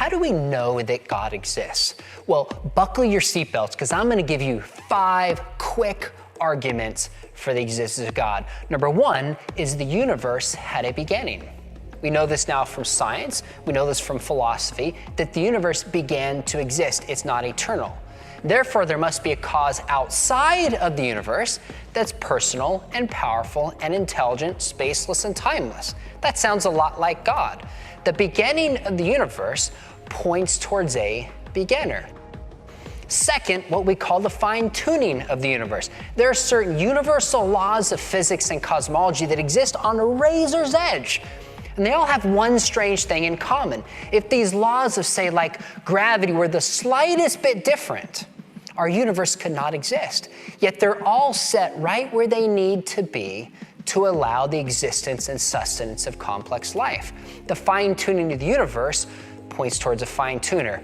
how do we know that God exists? Well, buckle your seatbelts because I'm going to give you 5 quick arguments for the existence of God. Number 1 is the universe had a beginning. We know this now from science, we know this from philosophy, that the universe began to exist. It's not eternal. Therefore, there must be a cause outside of the universe that's personal and powerful and intelligent, spaceless and timeless. That sounds a lot like God. The beginning of the universe points towards a beginner. Second, what we call the fine-tuning of the universe. There are certain universal laws of physics and cosmology that exist on a razor's edge. And they all have one strange thing in common. If these laws of, say, like gravity were the slightest bit different, our universe could not exist. Yet they're all set right where they need to be to allow the existence and sustenance of complex life. The fine-tuning of the universe points towards a fine-tuner.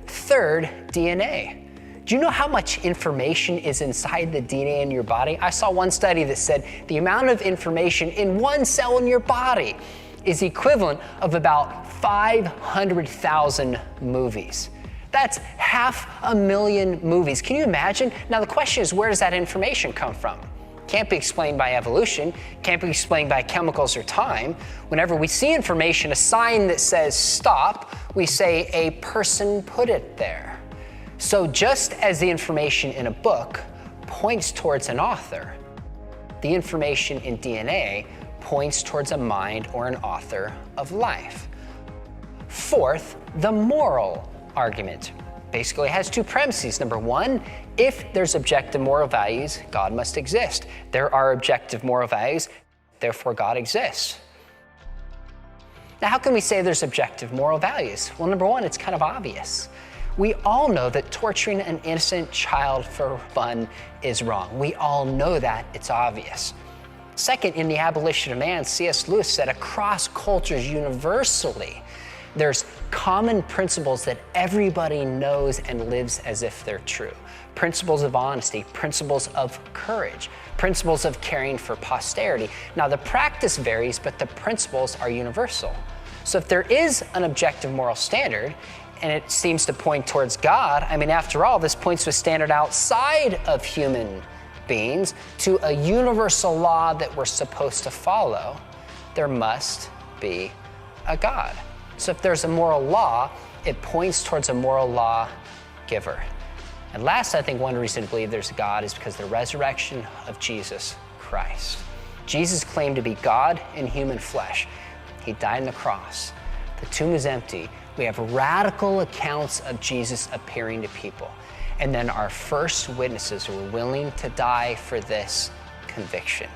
Third, DNA. Do you know how much information is inside the DNA in your body? I saw one study that said the amount of information in one cell in your body is equivalent of about 500,000 movies. That's 500,000 movies. Can you imagine? Now the question is, where does that information come from? Can't be explained by evolution, can't be explained by chemicals or time. Whenever we see information, a sign that says stop, we say a person put it there. So just as the information in a book points towards an author, the information in DNA points towards a mind or an author of life. Fourth, the moral argument. Basically, it has 2 premises. Number 1, if there's objective moral values, God must exist. There are objective moral values, therefore God exists. Now, how can we say there's objective moral values? Well, number 1, it's kind of obvious. We all know that torturing an innocent child for fun is wrong. We all know that, it's obvious. Second, in The Abolition of Man, C.S. Lewis said across cultures universally, there's common principles that everybody knows and lives as if they're true. Principles of honesty, principles of courage, principles of caring for posterity. Now the practice varies, but the principles are universal. So if there is an objective moral standard, and it seems to point towards God, I mean, after all, this points to a standard outside of human beings, to a universal law that we're supposed to follow, there must be a God. So if there's a moral law, it points towards a moral law giver. And last, I think one reason to believe there's a God is because the resurrection of Jesus Christ. Jesus claimed to be God in human flesh. He died on the cross. The tomb is empty. We have radical accounts of Jesus appearing to people. And then our first witnesses were willing to die for this conviction.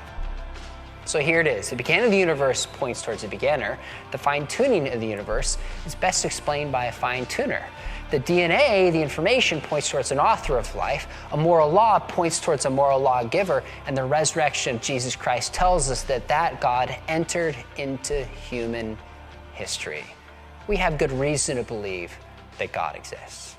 So here it is. The beginning of the universe points towards a beginner. The fine-tuning of the universe is best explained by a fine-tuner. The DNA, the information, points towards an author of life. A moral law points towards a moral law giver. And the resurrection of Jesus Christ tells us that that God entered into human history. We have good reason to believe that God exists.